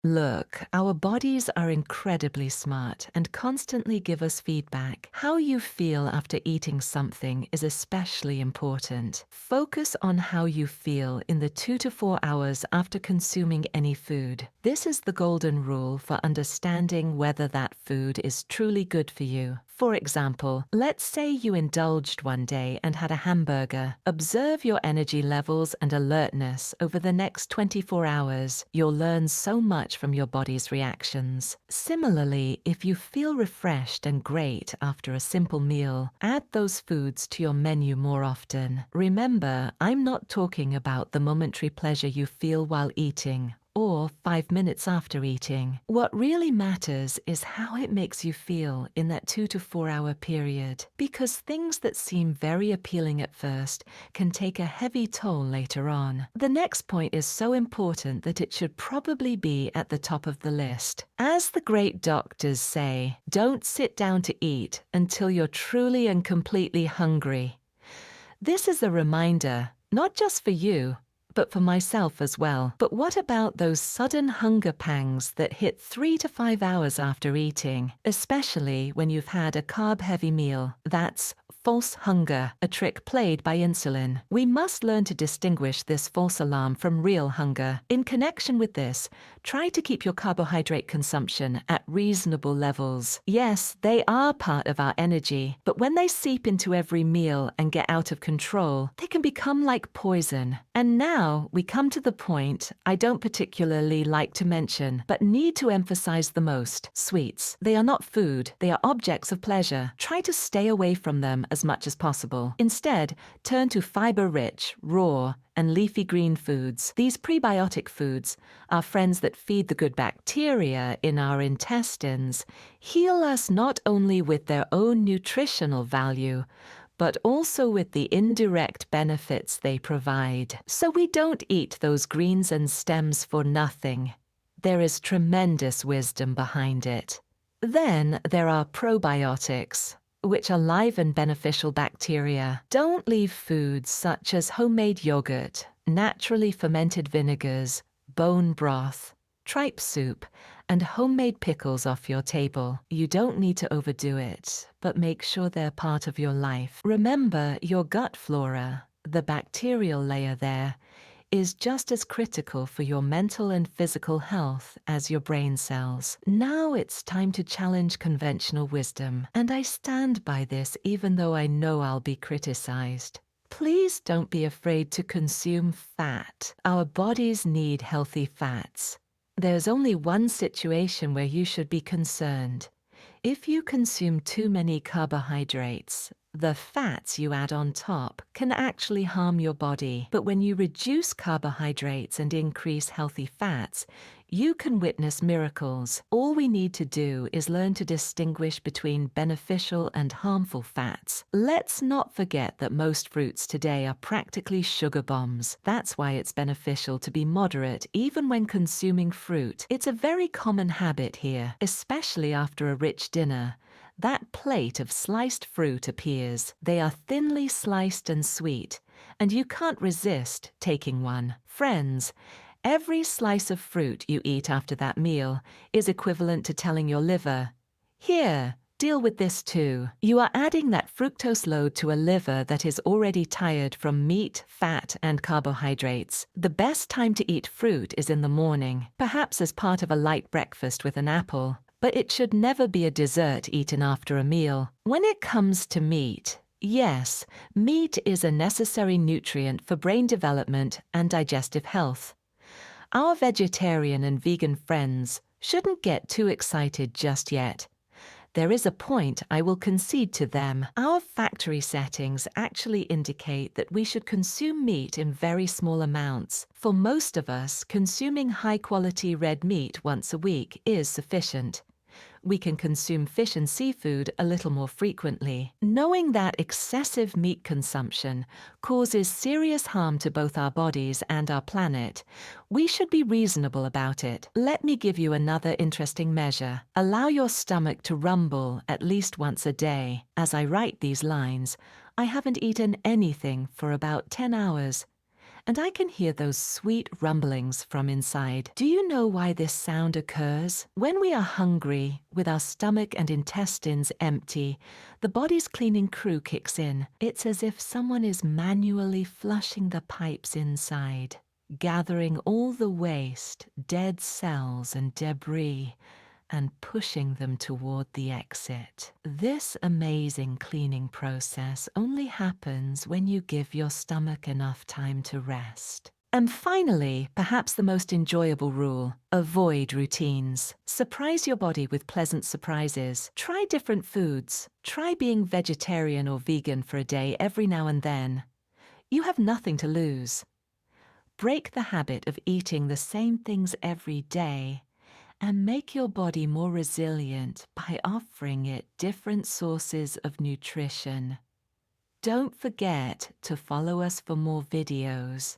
Look, our bodies are incredibly smart and constantly give us feedback. How you feel after eating something is especially important. Focus on how you feel in the 2 to 4 hours after consuming any food. This is the golden rule for understanding whether that food is truly good for you. For example, let's say you indulged one day and had a hamburger. Observe your energy levels and alertness over the next 24 hours. You'll learn so much from your body's reactions. Similarly, if you feel refreshed and great after a simple meal, add those foods to your menu more often. Remember, I'm not talking about the momentary pleasure you feel while eating or 5 minutes after eating. What really matters is how it makes you feel in that 2 to 4 hour period, because things that seem very appealing at first can take a heavy toll later on. The next point is so important that it should probably be at the top of the list. As the great doctors say, don't sit down to eat until you're truly and completely hungry. This is a reminder, not just for you, but for myself as well. But what about those sudden hunger pangs that hit 3 to 5 hours after eating, especially when you've had a carb-heavy meal? That's false hunger, a trick played by insulin. We must learn to distinguish this false alarm from real hunger. In connection with this, try to keep your carbohydrate consumption at reasonable levels. Yes, they are part of our energy, but when they seep into every meal and get out of control, they can become like poison. And now we come to the point I don't particularly like to mention, but need to emphasize the most: sweets. They are not food, they are objects of pleasure. Try to stay away from them as much as possible. Instead, turn to fiber-rich, raw, and leafy green foods. These prebiotic foods, our friends that feed the good bacteria in our intestines, heal us not only with their own nutritional value, but also with the indirect benefits they provide. So we don't eat those greens and stems for nothing. There is tremendous wisdom behind it. Then there are probiotics, which are live and beneficial bacteria. Don't leave foods such as homemade yogurt, naturally fermented vinegars, bone broth, tripe soup, and homemade pickles off your table. You don't need to overdo it, but make sure they're part of your life. Remember, your gut flora, the bacterial layer there, is just as critical for your mental and physical health as your brain cells. Now it's time to challenge conventional wisdom, and I stand by this even though I know I'll be criticized. Please don't be afraid to consume fat. Our bodies need healthy fats. There's only one situation where you should be concerned. If you consume too many carbohydrates, the fats you add on top can actually harm your body. But when you reduce carbohydrates and increase healthy fats, you can witness miracles. All we need to do is learn to distinguish between beneficial and harmful fats. Let's not forget that most fruits today are practically sugar bombs. That's why it's beneficial to be moderate even when consuming fruit. It's a very common habit here, especially after a rich dinner. That plate of sliced fruit appears. They are thinly sliced and sweet, and you can't resist taking one. Friends, every slice of fruit you eat after that meal is equivalent to telling your liver, "Here, deal with this too." You are adding that fructose load to a liver that is already tired from meat, fat, and carbohydrates. The best time to eat fruit is in the morning, perhaps as part of a light breakfast with an apple. But it should never be a dessert eaten after a meal. When it comes to meat, yes, meat is a necessary nutrient for brain development and digestive health. Our vegetarian and vegan friends shouldn't get too excited just yet. There is a point I will concede to them. Our factory settings actually indicate that we should consume meat in very small amounts. For most of us, consuming high-quality red meat once a week is sufficient. We can consume fish and seafood a little more frequently. Knowing that excessive meat consumption causes serious harm to both our bodies and our planet, we should be reasonable about it. Let me give you another interesting measure. Allow your stomach to rumble at least once a day. As I write these lines, I haven't eaten anything for about 10 hours. and I can hear those sweet rumblings from inside. Do you know why this sound occurs? When we are hungry, with our stomach and intestines empty, the body's cleaning crew kicks in. It's as if someone is manually flushing the pipes inside, gathering all the waste, dead cells and debris, and pushing them toward the exit. This amazing cleaning process only happens when you give your stomach enough time to rest. And finally, perhaps the most enjoyable rule, avoid routines. Surprise your body with pleasant surprises. Try different foods. Try being vegetarian or vegan for a day every now and then. You have nothing to lose. Break the habit of eating the same things every day and make your body more resilient by offering it different sources of nutrition. Don't forget to follow us for more videos.